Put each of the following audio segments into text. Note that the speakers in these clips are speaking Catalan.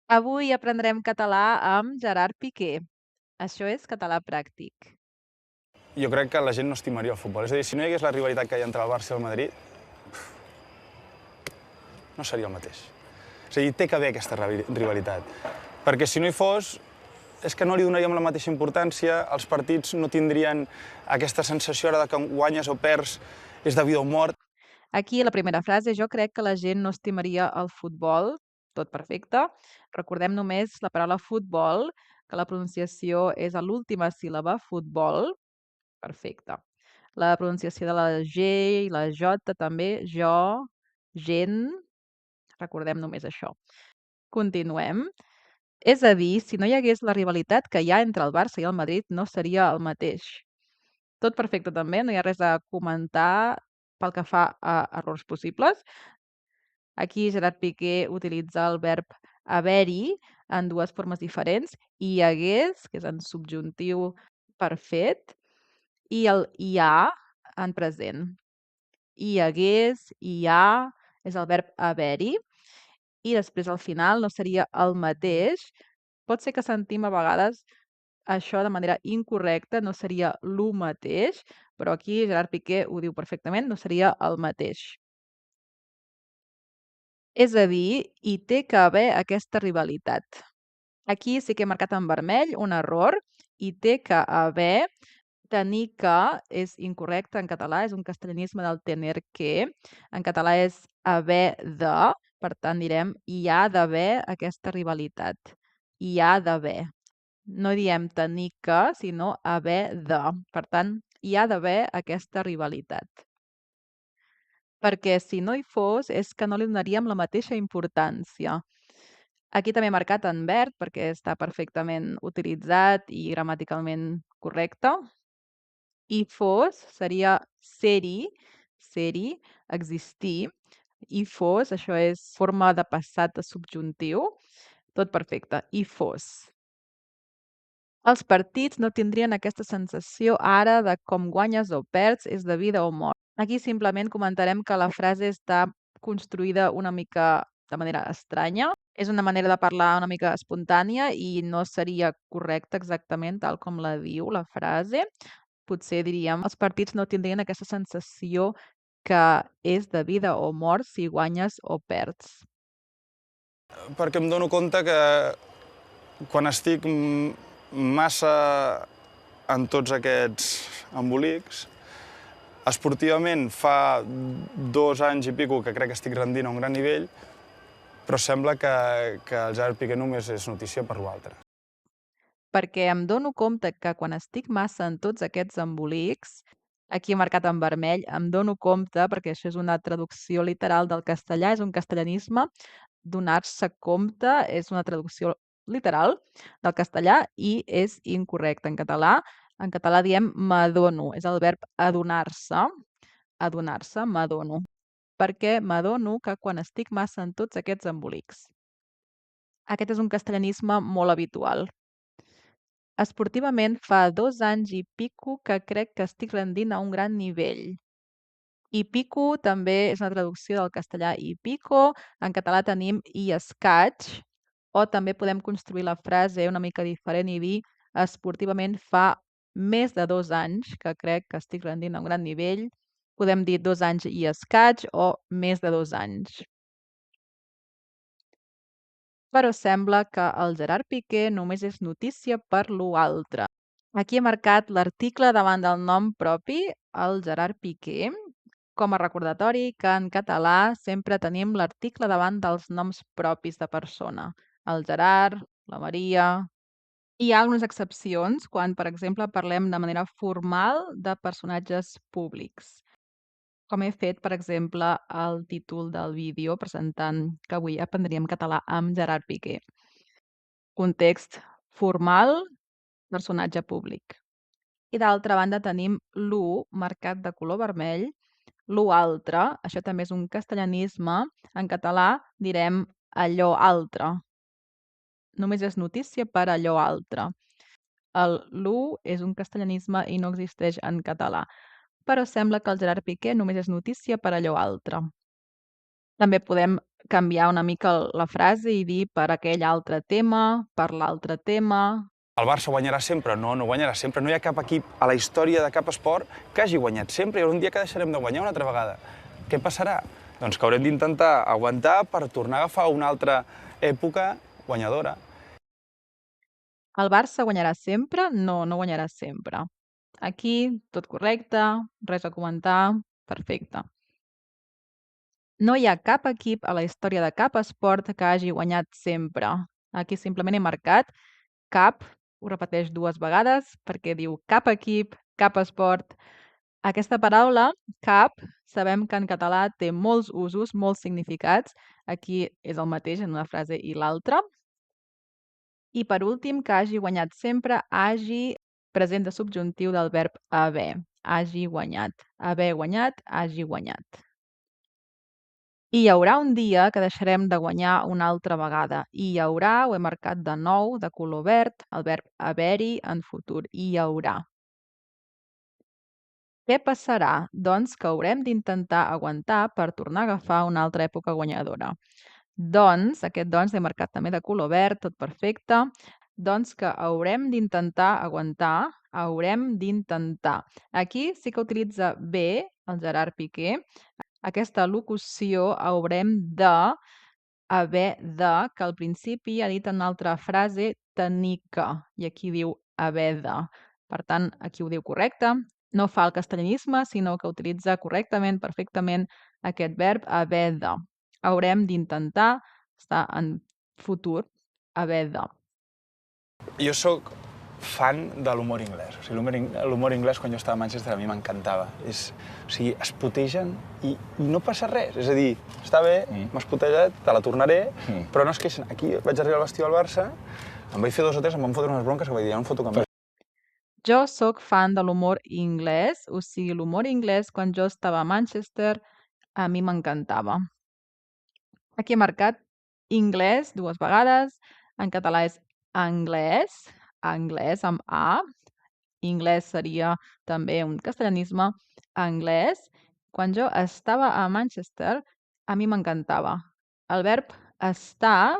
Avui aprendrem català amb Gerard Piqué. Això és Català Pràctic. Jo crec que la gent no estimaria el futbol. És a dir, si no hi hagués la rivalitat que hi ha entre el Barça i el Madrid, no seria el mateix. És a dir, té que haver aquesta rivalitat. Perquè si no hi fos, és que no li donaríem la mateixa importància, els partits no tindrien aquesta sensació ara de que guanyes o perds és de vida o mort. Aquí la primera frase, jo crec que la gent no estimaria el futbol, tot perfecte. Recordem només la paraula futbol, que la pronunciació és a l'última síl·laba, futbol, perfecte. La pronunciació de la G i la J també, jo, gent, recordem només això. Continuem. És a dir, si no hi hagués la rivalitat que hi ha entre el Barça i el Madrid, no seria el mateix. Tot perfecte també, no hi ha res a comentar pel que fa a errors possibles. Aquí Gerard Piqué utilitza el verb haver-hi en dues formes diferents, hi hagués, que és en subjuntiu perfet, i el hi ha en present. Hi hagués, hi ha, és el verb haver-hi, i després al final no seria el mateix. Pot ser que sentim a vegades això de manera incorrecta, no seria lo mateix, però aquí Gerard Piqué ho diu perfectament, no seria el mateix. És a dir, hi té que haver aquesta rivalitat. Aquí sí que he marcat en vermell un error. Hi té que haver, tenir que és incorrecte en català, és un castellanisme del tener que. En català és haver de, per tant direm hi ha d'haver aquesta rivalitat. Hi ha d'haver. No diem tenir que, sinó haver de. Per tant, hi ha d'haver aquesta rivalitat. Perquè si no hi fos, és que no li donaríem la mateixa importància. Aquí també he marcat en verd perquè està perfectament utilitzat i gramaticalment correcte. Hi fos seria ser-hi, ser-hi, existir. Hi fos, això és forma de passat de subjuntiu. Tot perfecte, hi fos. Els partits no tindrien aquesta sensació ara de com guanyes o perds és de vida o mort. Aquí simplement comentarem que la frase està construïda una mica de manera estranya. És una manera de parlar una mica espontània i no seria correcta exactament tal com la diu la frase. Potser diríem, els partits no tindrien aquesta sensació que és de vida o mort si guanyes o perds. Perquè em dono compte que quan estic massa en tots aquests embolics, esportivament fa 2 anys i pico que crec que estic rendint a un gran nivell, però sembla que el Gerard Piqué només és notícia per l'altre. Perquè em dono compte que quan estic massa en tots aquests embolics, aquí he marcat en vermell, em dono compte, perquè això és una traducció literal del castellà, és un castellanisme, donar-se compte és una traducció literal del castellà i és incorrecte en català. En català diem m'adono, és el verb adonar-se, m'adono. Perquè m'adono que quan estic massa en tots aquests embolics. Aquest és un castellanisme molt habitual. Esportivament fa 2 anys i pico que crec que estic rendint a un gran nivell. I pico també és una traducció del castellà i pico. En català tenim i escaig, o també podem construir la frase una mica diferent i dir esportivament fa més de 2 anys que crec que estic rendint a un gran nivell. Podem dir 2 anys i escaig o més de 2 anys. Però sembla que el Gerard Piqué només és notícia per lo altre. Aquí he marcat l'article davant del nom propi, el Gerard Piqué, com a recordatori que en català sempre tenim l'article davant dels noms propis de persona. El Gerard, la Maria. Hi ha algunes excepcions quan, per exemple, parlem de manera formal de personatges públics. Com he fet, per exemple, al títol del vídeo presentant que avui aprendríem català amb Gerard Piqué. Context formal, personatge públic. I d'altra banda tenim l'u marcat de color vermell. L'u altre, això també és un castellanisme. En català direm allò altre. Només és notícia per allò altre. El l'u és un castellanisme i no existeix en català. Però sembla que el Gerard Piqué només és notícia per allò altre. També podem canviar una mica la frase i dir per aquell altre tema, per l'altre tema. El Barça guanyarà sempre? No, no guanyarà sempre. No hi ha cap equip a la història de cap esport que hagi guanyat sempre. Hi haurà un dia que deixarem de guanyar una altra vegada. Què passarà? Doncs que haurem d'intentar aguantar per tornar a agafar una altra època guanyadora. El Barça guanyarà sempre? No, no guanyarà sempre. Aquí, tot correcte, res a comentar, perfecte. No hi ha cap equip a la història de cap esport que hagi guanyat sempre. Aquí simplement he marcat cap, ho repeteix 2 vegades perquè diu cap equip, cap esport. Aquesta paraula, cap, sabem que en català té molts usos, molts significats. Aquí és el mateix en una frase i l'altra. I per últim, que hagi guanyat sempre, hagi, present de subjuntiu del verb haver. Hagi guanyat. Haver guanyat, hagi guanyat. I hi haurà un dia que deixarem de guanyar una altra vegada. I hi haurà, ho he marcat de nou, de color verd, el verb haver-hi en futur. I hi haurà. Què passarà? Doncs que haurem d'intentar aguantar per tornar a agafar una altra època guanyadora. Doncs, aquest doncs l'he marcat també de color verd, tot perfecte. Doncs que haurem d'intentar aguantar, haurem d'intentar. Aquí sí que utilitza bé el Gerard Piqué. Aquesta locució haurem de, haver de, que al principi ha dit en una altra frase tenir que, i aquí diu haver de. Per tant, aquí ho diu correcte. No fa el castellanisme, sinó que utilitza correctament, perfectament, aquest verb haver de. Haurem d'intentar, està en futur, haver de. Jo sóc fan de l'humor anglès. O sigui, l'humor anglès, quan jo estava a Manchester, a mi m'encantava. O sigui, es putegen i no passa res. És a dir, està bé, m'has putejat, te la tornaré, però no es queixen. Aquí vaig arribar al vestir del Barça, em vaig fer 2 o 3, em van fotre unes bronques que vaig dir, ja no em foto cap més. Jo sóc fan de l'humor anglès, o sigui, l'humor anglès, quan jo estava a Manchester, a mi m'encantava. Aquí he marcat anglès 2 vegades, en català és anglès, anglès amb A, anglès seria també un castellanisme, anglès. Quan jo estava a Manchester, a mi m'encantava. El verb estar,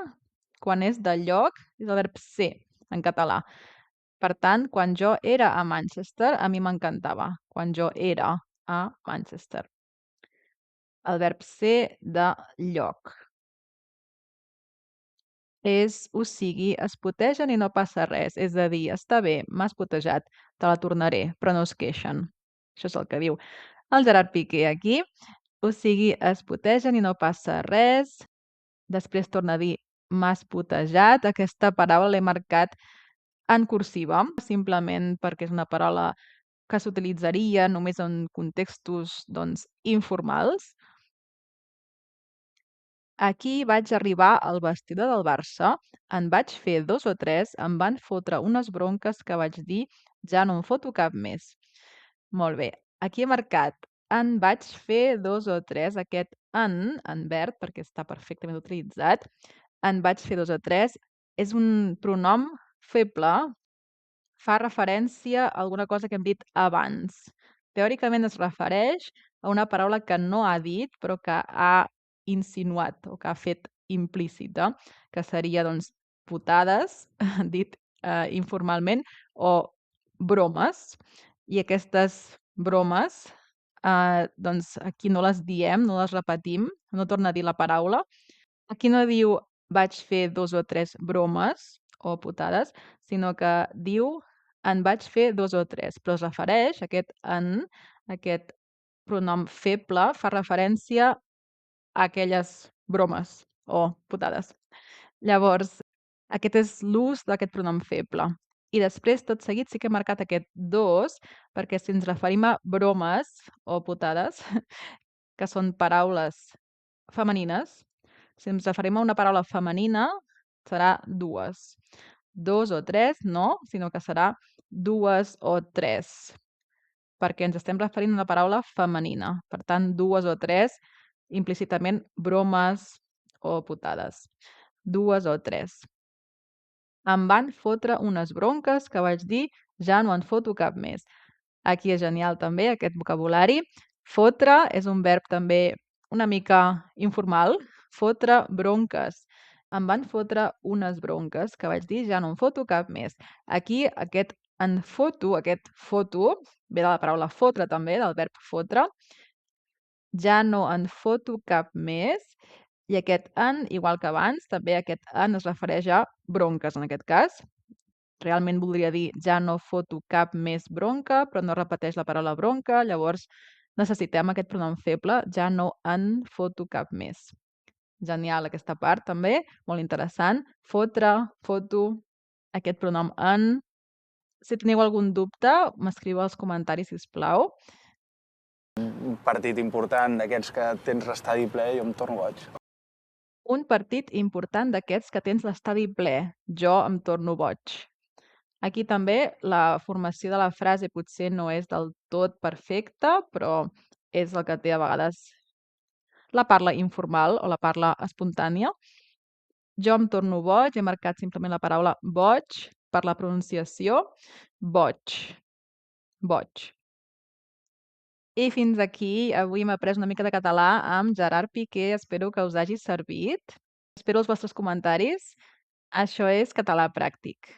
quan és de lloc, és el verb ser, en català. Per tant, quan jo era a Manchester, a mi m'encantava. Quan jo era a Manchester. El verb ser de lloc. O sigui, es putegen i no passa res. És a dir, està bé, m'has putejat, te la tornaré, però no es queixen. Això és el que diu el Gerard Piqué aquí. O sigui, es putegen i no passa res. Després torna a dir, m'has putejat. Aquesta paraula l'he marcat en cursiva, simplement perquè és una paraula que s'utilitzaria només en contextos, doncs, informals. Aquí vaig arribar al vestidor del Barça, en vaig fer 2 o 3, em van fotre unes bronques que vaig dir ja no em foto cap més. Molt bé, aquí he marcat en vaig fer 2 o 3, aquest en verd, perquè està perfectament utilitzat. En vaig fer 2 o 3 és un pronom feble, fa referència a alguna cosa que hem dit abans. Teòricament es refereix a una paraula que no ha dit, però que ha insinuat o que ha fet implícita, que seria, doncs, putades, dit informalment, o bromes. I aquestes bromes, doncs, aquí no les diem, no les repetim, no torna a dir la paraula. Aquí no diu vaig fer 2 o 3 bromes o putades, sinó que diu en vaig fer 2 o 3, però es refereix, aquest pronom feble, fa referència a aquelles bromes o putades. Llavors, aquest és l'ús d'aquest pronom feble. I després, tot seguit, sí que he marcat aquest 2, perquè si ens referim a bromes o putades, que són paraules femenines, si ens referim a una paraula femenina, serà 2. 2 o 3, no, sinó que serà 2 o 3, perquè ens estem referint a una paraula femenina. Per tant, 2 o 3, implícitament bromes o putades. 2 o 3. Em van fotre unes bronques que vaig dir ja no en foto cap més. Aquí és genial també aquest vocabulari. Fotre és un verb també una mica informal. fotre bronques. Em van fotre unes bronques que vaig dir ja no em foto cap més. Aquí aquest en foto, aquest foto, ve de la paraula fotre també, del verb fotre. Ja no en foto cap més. I aquest en, igual que abans, també aquest en es refereix a bronques en aquest cas. Realment voldria dir ja no foto cap més bronca, però no repeteix la paraula bronca, llavors necessitem aquest pronom feble, ja no en foto cap més. Genial aquesta part també, molt interessant. Fotre, foto, aquest pronom en. Si teniu algun dubte, m'escriu als comentaris, sisplau. Un partit important d'aquests que tens l'estadi ple, jo em torno boig. Un partit important d'aquests que tens l'estadi ple, jo em torno boig. Aquí també la formació de la frase potser no és del tot perfecta, però és el que té a vegades la parla informal o la parla espontània. Jo em torno boig, he marcat simplement la paraula boig per la pronunciació. Boig. Boig. I fins aquí, avui hem après una mica de català amb Gerard Piqué. Espero que us hagi servit. Espero els vostres comentaris. Això és Català Pràctic.